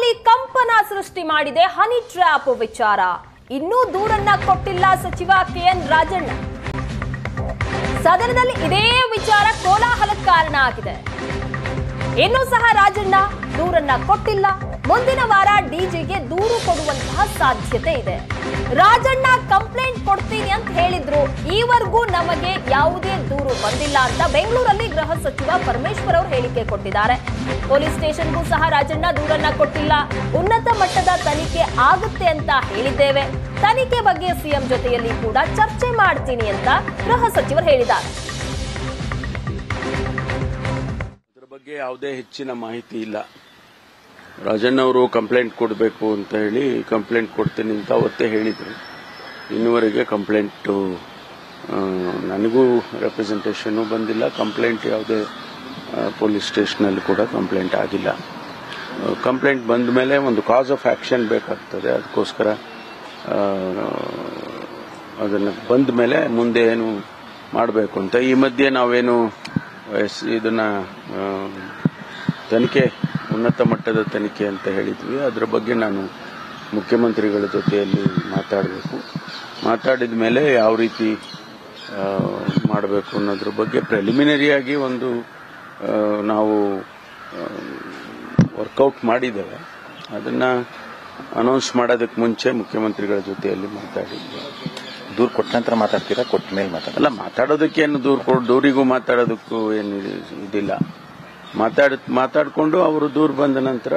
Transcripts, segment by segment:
ಸದನದಲ್ಲಿ ಕಂಪನ ಸೃಷ್ಟಿ ಮಾಡಿದೆ ಹನಿ ಟ್ರ್ಯಾಪ್ ವಿಚಾರ. ಇನ್ನೂ ದೂರನ್ನ ಕೊಟ್ಟಿಲ್ಲ ಸಚಿವ ಕೆಎನ್ ರಾಜಣ್ಣ. ಸದನದಲ್ಲಿ ಇದೇ ವಿಚಾರ ಕೋಲಾಹಲಕ್ಕೆ ಕಾರಣ ಆಗಿದೆ. ಇನ್ನೂ ಸಹ ರಾಜಣ್ಣ ದೂರನ್ನ ಕೊಟ್ಟಿಲ್ಲ. ಮುಂದಿನ ವಾರ ಡಿಜಿಗೆ ದೂರು ಕೊಡುವಂತಹ ಸಾಧ್ಯತೆ ಇದೆ. ರಾಜಣ್ಣ ಕಂಪ್ಲೇಂಟ್ ಕೊಡ್ತೀನಿ ಅಂತ ಹೇಳಿದ್ರು, ಈವರೆಗೂ ನಮಗೆ ಯಾವುದೇ ದೂರು ಬಂದಿಲ್ಲ ಅಂತ ಬೆಂಗಳೂರಲ್ಲಿ ಗೃಹ ಸಚಿವ ಪರಮೇಶ್ವರ್ ಅವರು ಹೇಳಿಕೆ ಕೊಟ್ಟಿದ್ದಾರೆ. ಪೊಲೀಸ್ ಸ್ಟೇಷನ್ಗೂ ಸಹ ರಾಜಣ್ಣ ದೂರನ್ನ ಕೊಟ್ಟಿಲ್ಲ. ಉನ್ನತ ಮಟ್ಟದ ತನಿಖೆ ಆಗುತ್ತೆ ಅಂತ ಹೇಳಿದ್ದೇವೆ. ತನಿಖೆ ಬಗ್ಗೆ ಸಿಎಂ ಜೊತೆಯಲ್ಲಿ ಕೂಡ ಚರ್ಚೆ ಮಾಡ್ತೀನಿ ಅಂತ ಗೃಹ ಸಚಿವರು ಹೇಳಿದ್ದಾರೆ. ಅದರ ಬಗ್ಗೆ ಯಾವುದೇ ಹೆಚ್ಚಿನ ಮಾಹಿತಿ ಇಲ್ಲ. ರಾಜಣ್ಣ ಅವರು ಕಂಪ್ಲೇಂಟ್ ಕೊಡಬೇಕು ಅಂತ ಹೇಳಿ ಕಂಪ್ಲೇಂಟ್ ಕೊಡ್ತೀನಿ ಅಂತ ಅವತ್ತೇ ಹೇಳಿದ್ರು. ಇನ್ನುವರೆಗೆ ಕಂಪ್ಲೇಂಟು ನನಗೂ ರೆಪ್ರೆಸೆಂಟೇಷನ್ ಬಂದಿಲ್ಲ. ಕಂಪ್ಲೇಂಟ್ ಯಾವುದೇ ಪೊಲೀಸ್ ಸ್ಟೇಷನಲ್ಲಿ ಕೂಡ ಕಂಪ್ಲೇಂಟ್ ಆಗಿಲ್ಲ. ಕಂಪ್ಲೇಂಟ್ ಬಂದ ಮೇಲೆ ಒಂದು ಕಾಸ್ ಆಫ್ ಆಕ್ಷನ್ ಬೇಕಾಗ್ತದೆ. ಅದಕ್ಕೋಸ್ಕರ ಅದನ್ನು ಬಂದ ಮೇಲೆ ಮುಂದೆ ಏನು ಮಾಡಬೇಕು ಅಂತ ಈ ಮಧ್ಯೆ ನಾವೇನು ಇದನ್ನ ತನಿಖೆ ಉನ್ನತ ಮಟ್ಟದ ತನಿಖೆ ಅಂತ ಹೇಳಿದ್ವಿ. ಅದರ ಬಗ್ಗೆ ನಾನು ಮುಖ್ಯಮಂತ್ರಿಗಳ ಜೊತೆಯಲ್ಲಿ ಮಾತಾಡಬೇಕು. ಮಾತಾಡಿದ ಮೇಲೆ ಯಾವ ರೀತಿ ಮಾಡಬೇಕು ಅನ್ನೋದ್ರ ಬಗ್ಗೆ ಪ್ರಿಲಿಮಿನರಿಯಾಗಿ ಒಂದು ನಾವು ವರ್ಕೌಟ್ ಮಾಡಿದ್ದೇವೆ. ಅದನ್ನು ಅನೌನ್ಸ್ ಮಾಡೋದಕ್ಕೆ ಮುಂಚೆ ಮುಖ್ಯಮಂತ್ರಿಗಳ ಜೊತೆಯಲ್ಲಿ ಮಾತಾಡಿದ್ವಿ. ದೂರು ಕೊಟ್ಟ ನಂತರ ಮಾತಾಡ್ತೀರಾ, ಕೊಟ್ಟ ಮೇಲೆ ಮಾತಾಡಲ್ಲ? ಮಾತಾಡೋದಕ್ಕೇನು ದೂರಿಗೂ ಮಾತಾಡೋದಕ್ಕೂ ಏನು ಇದಿಲ್ಲ. ಮಾತಾಡಿಕೊಂಡು ಅವರು ದೂರು ಬಂದ ನಂತರ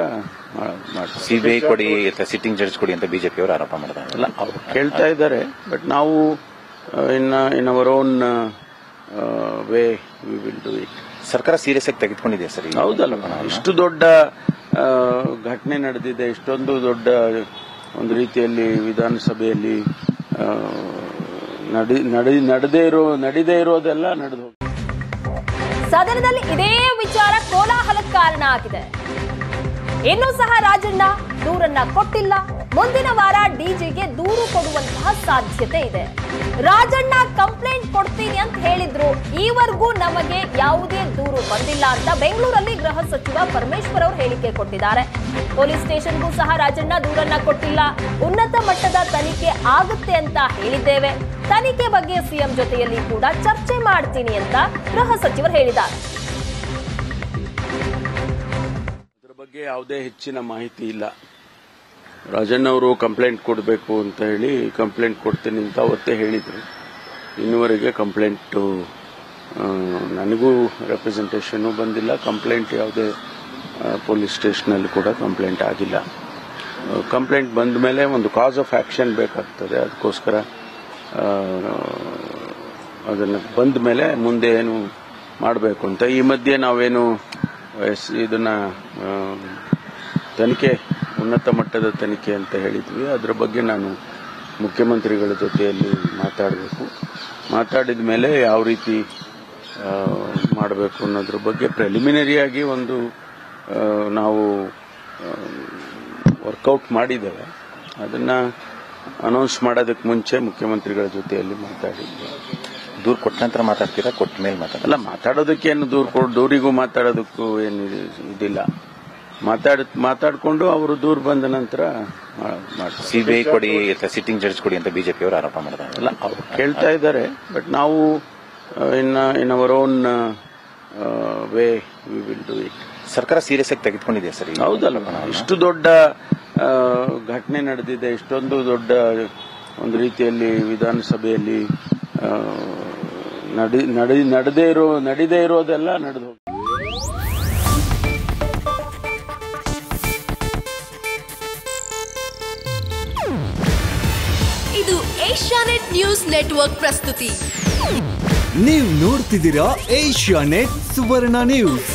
ಸಿಬಿಐ ಕೊಡಿ ಅಥವಾ ಸಿಟ್ಟಿಂಗ್ ಜಡ್ಜ್ ಕೊಡಿ ಅಂತ ಬಿಜೆಪಿ ಅವರು ಆರೋಪ ಮಾಡಿದ್ದಾರೆ. ಅಲ್ಲ, ಅವ್ರು ಕೇಳ್ತಾ ಇದ್ದಾರೆ. ಬಟ್ ನಾವು in our own way we will do it. ಸರ್ಕಾರ ಸೀರಿಯಸ್ ಆಗಿ ತೆಗೆದುಕೊಂಡಿದೆ ಸರ್. ಹೌದಲ್ಲ, ಇಷ್ಟು ದೊಡ್ಡ ಘಟನೆ ನಡೆದಿದೆ. ಇಷ್ಟೊಂದು ದೊಡ್ಡ ಒಂದು ರೀತಿಯಲ್ಲಿ ವಿಧಾನಸಭೆಯಲ್ಲಿ ನಡೀದೇ ಇರೋದೆಲ್ಲ ನಡೆದು ಸದನದಲ್ಲಿ ಇದೇ ವಿಚಾರ ಕೋಲಾಹಲಕ್ಕೆ ಕಾರಣ ಆಗಿದೆ. ಇನ್ನೂ ಸಹ ರಾಜಣ್ಣ ದೂರನ್ನ ಕೊಟ್ಟಿಲ್ಲ. ಮುಂದಿನ ವಾರ ಡಿಜಿಗೆ ದೂರು ಕೊಡುವಂತಹ ಸಾಧ್ಯತೆ ಇದೆ. ರಾಜಣ್ಣ ಕಂಪ್ಲೇಂಟ್ ಕೊಡ್ತೀನಿ ಅಂತ ಹೇಳಿದ್ರು, ಈವರೆಗೂ ನಮಗೆ ಯಾವುದೇ ದೂರು ಬಂದಿಲ್ಲ ಅಂತ ಬೆಂಗಳೂರಲ್ಲಿ ಗೃಹ ಸಚಿವ ಪರಮೇಶ್ವರ್ ಅವರು ಹೇಳಿಕೆ ಕೊಟ್ಟಿದ್ದಾರೆ. ಪೊಲೀಸ್ ಸ್ಟೇಷನ್ಗೂ ಸಹ ರಾಜಣ್ಣ ದೂರನ್ನ ಕೊಟ್ಟಿಲ್ಲ. ಉನ್ನತ ಮಟ್ಟದ ತನಿಖೆ ಆಗುತ್ತೆ ಅಂತ ಹೇಳಿದ್ದೇವೆ. ತನಿಖೆ ಬಗ್ಗೆ ಸಿಎಂ ಜೊತೆಯಲ್ಲಿ ಕೂಡ ಚರ್ಚೆ ಮಾಡ್ತೀನಿ ಅಂತ ಗೃಹ ಸಚಿವರು ಹೇಳಿದ್ದಾರೆ. ಅದರ ಬಗ್ಗೆ ಯಾವುದೇ ಹೆಚ್ಚಿನ ಮಾಹಿತಿ ಇಲ್ಲ. ರಾಜಣ್ಣ ಅವರು ಕಂಪ್ಲೇಂಟ್ ಕೊಡಬೇಕು ಅಂತ ಹೇಳಿ ಕಂಪ್ಲೇಂಟ್ ಕೊಡ್ತೀನಿ ಅಂತ ಅವತ್ತೇ ಹೇಳಿದ್ರು. ಇನ್ನುವರೆಗೆ ಕಂಪ್ಲೇಂಟು ನನಗೂ ರೆಪ್ರೆಸೆಂಟೇಷನ್ ಬಂದಿಲ್ಲ. ಕಂಪ್ಲೇಂಟ್ ಯಾವುದೇ ಪೊಲೀಸ್ ಸ್ಟೇಷನಲ್ಲಿ ಕೂಡ ಕಂಪ್ಲೇಂಟ್ ಆಗಿಲ್ಲ. ಕಂಪ್ಲೇಂಟ್ ಬಂದ ಮೇಲೆ ಒಂದು ಕಾಸ್ ಆಫ್ ಆಕ್ಷನ್ ಬೇಕಾಗ್ತದೆ. ಅದಕ್ಕೋಸ್ಕರ ಅದನ್ನು ಬಂದ ಮೇಲೆ ಮುಂದೆ ಏನು ಮಾಡಬೇಕು ಅಂತ ಈ ಮಧ್ಯೆ ನಾವೇನು ಇದನ್ನ ತನಿಖೆ ಉನ್ನತ ಮಟ್ಟದ ತನಿಖೆ ಅಂತ ಹೇಳಿದ್ವಿ. ಅದರ ಬಗ್ಗೆ ನಾನು ಮುಖ್ಯಮಂತ್ರಿಗಳ ಜೊತೆಯಲ್ಲಿ ಮಾತಾಡಬೇಕು. ಮಾತಾಡಿದ ಮೇಲೆ ಯಾವ ರೀತಿ ಮಾಡಬೇಕು ಅನ್ನೋದ್ರ ಬಗ್ಗೆ ಪ್ರಿಲಿಮಿನರಿಯಾಗಿ ಒಂದು ನಾವು ವರ್ಕೌಟ್ ಮಾಡಿದ್ದೇವೆ. ಅದನ್ನು ಅನೌನ್ಸ್ ಮಾಡೋದಕ್ಕೆ ಮುಂಚೆ ಮುಖ್ಯಮಂತ್ರಿಗಳ ಜೊತೆಯಲ್ಲಿ ಮಾತಾಡಿದ್ವಿ. ದೂರು ಕೊಟ್ಟ ನಂತರ ಮಾತಾಡ್ತೀರಾ, ಕೊಟ್ಟ ಮೇಲೆ ಮಾತಾಡಲ್ಲ? ಮಾತಾಡೋದಕ್ಕೇನು ದೂರಿಗೂ ಮಾತಾಡೋದಕ್ಕೂ ಏನು ಇದಿಲ್ಲ. ಮಾತಾಡಿಕೊಂಡು ಅವರು ದೂರು ಬಂದ ನಂತರ ಸಿಬಿಐ ಕೊಡಿ ಅಥವಾ ಸಿಟ್ಟಿಂಗ್ ಜಡ್ಜ್ ಕೊಡಿ ಅಂತ ಬಿಜೆಪಿ ಅವರು ಆರೋಪ ಮಾಡಿದ್ದಾರೆ. ಅಲ್ಲ, ಅವ್ರು ಕೇಳ್ತಾ ಇದ್ದಾರೆ. ಬಟ್ ನಾವು in our own way we will do it. ಸರ್ಕಾರ ಸೀರಿಯಸ್ ಆಗಿ ತೆಗೆದುಕೊಂಡಿದೆ ಸರ್. ಹೌದಲ್ಲ, ಇಷ್ಟು ದೊಡ್ಡ ಘಟನೆ ನಡೆದಿದೆ. ಇಷ್ಟೊಂದು ದೊಡ್ಡ ಒಂದು ರೀತಿಯಲ್ಲಿ ವಿಧಾನಸಭೆಯಲ್ಲಿ ನಡೀದೇ ಇರೋದೆಲ್ಲ ನಡೆದು ಇದು ಏಷ್ಯಾನೆಟ್ ನ್ಯೂಸ್ ನೆಟ್ವರ್ಕ್ ಪ್ರಸ್ತುತಿ. ನೀವು ನೋಡ್ತಿದ್ದೀರಾ ಏಷ್ಯಾನೆಟ್ ಸುವರ್ಣ ನ್ಯೂಸ್.